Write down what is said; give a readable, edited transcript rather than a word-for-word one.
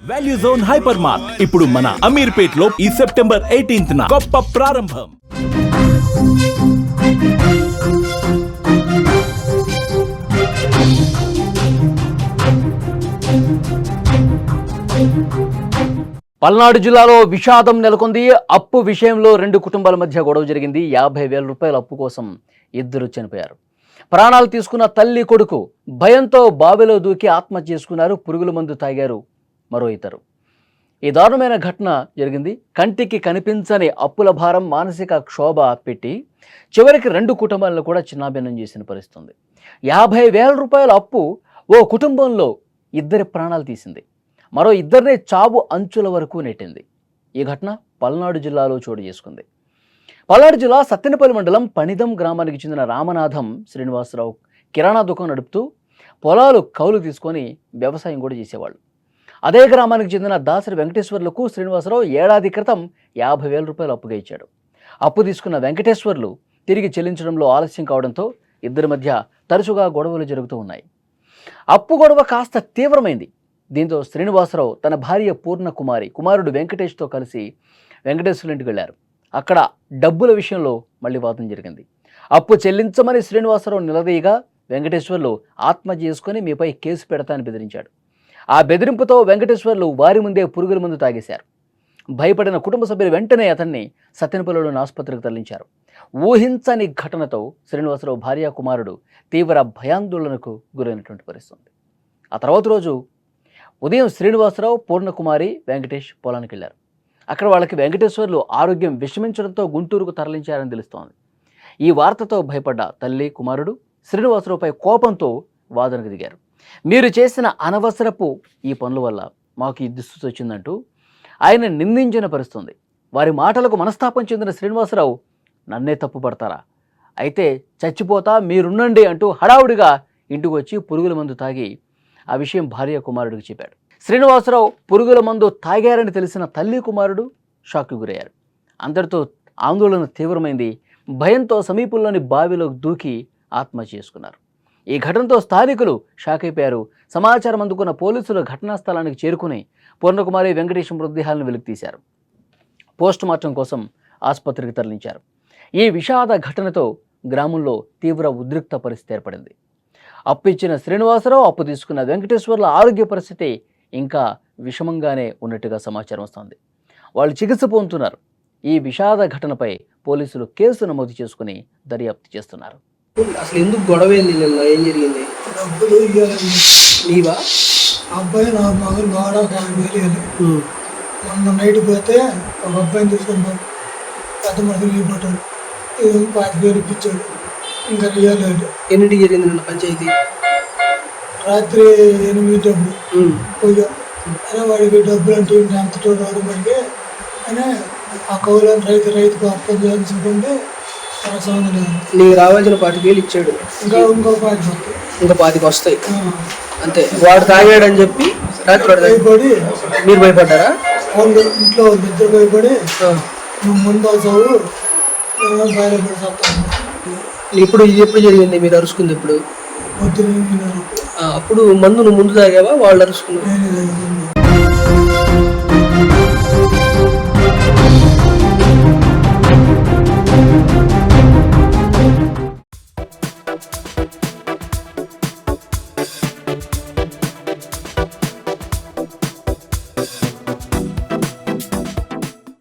Value zone hyper mart ఇప్పుడు మన అమీర్పేట్ లో ఈ సెప్టెంబర్ 18న గొప్ప ప్రారంభం. పల్నాడు జిల్లాలో విషాదం నెలకొంది. అప్పు విషయంలో రెండు కుటుంబాల మధ్య గొడవ జరిగింది. 50,000 రూపాయల అప్పు కోసం ఇద్దరు చనిపోయారు. ప్రాణాలు తీసుకున్న తల్లి కొడుకు భయంతో బావిలో దూకి ఆత్మహత్య చేసుకున్నారు. పురుగుల మందు తాగారు మరో ఇద్దరు. ఈ దారుణమైన ఘటన జరిగింది. కంటికి కనిపించని అప్పుల భారం మానసిక క్షోభ పెట్టి చివరికి రెండు కుటుంబాలను కూడా చిన్నాభిన్నం చేసిన పరిస్థితుంది. 50,000 రూపాయల అప్పు ఓ కుటుంబంలో ఇద్దరి ప్రాణాలు తీసింది. మరో ఇద్దరినే చావు అంచుల వరకు నెట్టింది. ఈ ఘటన పల్నాడు జిల్లాలో చోటు చేసుకుంది. పల్నాడు జిల్లా సత్తెనపల్లి మండలం పణిదం గ్రామానికి చెందిన రామనాథం శ్రీనివాసరావు కిరాణా దుకాణం నడుపుతూ పొలాలు కౌలు తీసుకొని వ్యవసాయం కూడా చేసేవాళ్ళు. అదే గ్రామానికి చెందిన దాసరి వెంకటేశ్వర్లకు శ్రీనివాసరావు ఏడాది క్రితం 50,000 రూపాయలు అప్పుగా ఇచ్చాడు. అప్పు తీసుకున్న వెంకటేశ్వర్లు తిరిగి చెల్లించడంలో ఆలస్యం కావడంతో ఇద్దరి మధ్య తరచుగా గొడవలు జరుగుతూ ఉన్నాయి. అప్పు గొడవ కాస్త తీవ్రమైంది. దీంతో శ్రీనివాసరావు తన భార్య పూర్ణ కుమారుడు వెంకటేష్తో కలిసి వెంకటేశ్వర్ల ఇంటికి వెళ్ళారు. అక్కడ డబ్బుల విషయంలో మళ్ళీ వాదన జరిగింది. అప్పు చెల్లించమని శ్రీనివాసరావు నిలదీయగా వెంకటేశ్వర్లు ఆత్మహత్య చేసుకుని మీపై కేసు పెడతానని బెదిరించాడు. ఆ బెదిరింపుతో వెంకటేశ్వర్లు వారి ముందే పురుగుల మందు తాగేశారు. భయపడిన కుటుంబ సభ్యులు వెంటనే అతన్ని సత్తెనపల్లిలోని ఆసుపత్రికి తరలించారు. ఊహించని ఘటనతో శ్రీనివాసరావు భార్య కుమారుడు తీవ్ర భయాందోళనకు గురైనటువంటి పరిస్థితి. ఆ తర్వాత రోజు ఉదయం శ్రీనివాసరావు పూర్ణకుమారి వెంకటేష్ పొలానికి వెళ్ళారు. అక్కడ వాళ్ళకి వెంకటేశ్వర్లు ఆరోగ్యం విషమించడంతో గుంటూరుకు తరలించారని తెలుస్తోంది. ఈ వార్తతో భయపడ్డ తల్లి కుమారుడు శ్రీనివాసరావుపై కోపంతో వాదనకు దిగారు. మీరు చేసిన అనవసరపు ఈ పనుల వల్ల మాకు ఈ దుస్థితి వచ్చిందంటూ ఆయన నిందించిన పరిస్థితుంది. వారి మాటలకు మనస్తాపం చెందిన శ్రీనివాసరావు నన్నే తప్పు పడతారా, అయితే చచ్చిపోతా మీరున్నండి అంటూ హడావుడిగా ఇంటికి వచ్చి పురుగుల మందు తాగి ఆ విషయం భార్య కుమారుడికి చెప్పాడు. శ్రీనివాసరావు పురుగుల మందు తాగారని తెలిసిన తల్లి కుమారుడు షాక్కి గురయ్యారు. అందరితో ఆందోళన తీవ్రమైంది. భయంతో సమీపంలోని బావిలో దూకి ఆత్మహత్య చేసుకున్నారు. ఈ ఘటనతో స్థానికులు షాక్ అయిపోయారు. సమాచారం అందుకున్న పోలీసులు ఘటనా స్థలానికి చేరుకుని పూర్ణకుమారి వెంకటేష్ మృతదేహాలను వెలికితీశారు. పోస్టుమార్టం కోసం ఆసుపత్రికి తరలించారు. ఈ విషాద ఘటనతో గ్రామంలో తీవ్ర ఉద్రిక్త పరిస్థితి ఏర్పడింది. అప్పు ఇచ్చిన శ్రీనివాసరావు, అప్పు తీసుకున్న వెంకటేశ్వర్ల ఆరోగ్య పరిస్థితి ఇంకా విషమంగానే ఉన్నట్టుగా సమాచారం వస్తుంది. వాళ్ళు చికిత్స పొందుతున్నారు. ఈ విషాద ఘటనపై పోలీసులు కేసు నమోదు చేసుకుని దర్యాప్తు చేస్తున్నారు. అసలు ఎందుకు గొడవ ఏంది? ఏం జరిగింది? డబ్బులు ఇవ్వాలని నీవా? అబ్బాయి నా మగలు వాడ 50,000 మొన్న నైట్ పోతే ఒక అబ్బాయిని తీసుకొని పెద్ద మనుషులు ఇవ్వబట్టాడు. 5,000 ఇప్పించాడు. ఇంకా ఇవ్వలేదు. ఎన్నింటికి జరిగింది నిన్న పంచాయతీ? రాత్రి 8 పోయా అయినా వాడికి డబ్బులు అంటే అంతటో రాదు మనకి అని ఆ కౌలను రైతుకు అర్థం చేయాల్సిందంటే చాలా సంబంధం లేదు. నీకు రావాల్సిన 25,000 ఇచ్చాడు. ఇంకో 5,000 ఇంకా 25 వస్తాయి అంతే. వాడు తాగాడని చెప్పి రాత్రి భయపడి మీరు భయపడ్డారా? వాళ్ళు ఇంట్లో ఇద్దరు భయపడి నువ్వు ముందు అవుతావు బయలుపడి చెప్తాను. ఇప్పుడు ఇది ఎప్పుడు జరిగింది? మీరు అరుచుకుంది ఎప్పుడు? పొద్దున అప్పుడు మందు నువ్వు ముందు తాగావా? వాళ్ళు అరుచుకున్నారు? నేను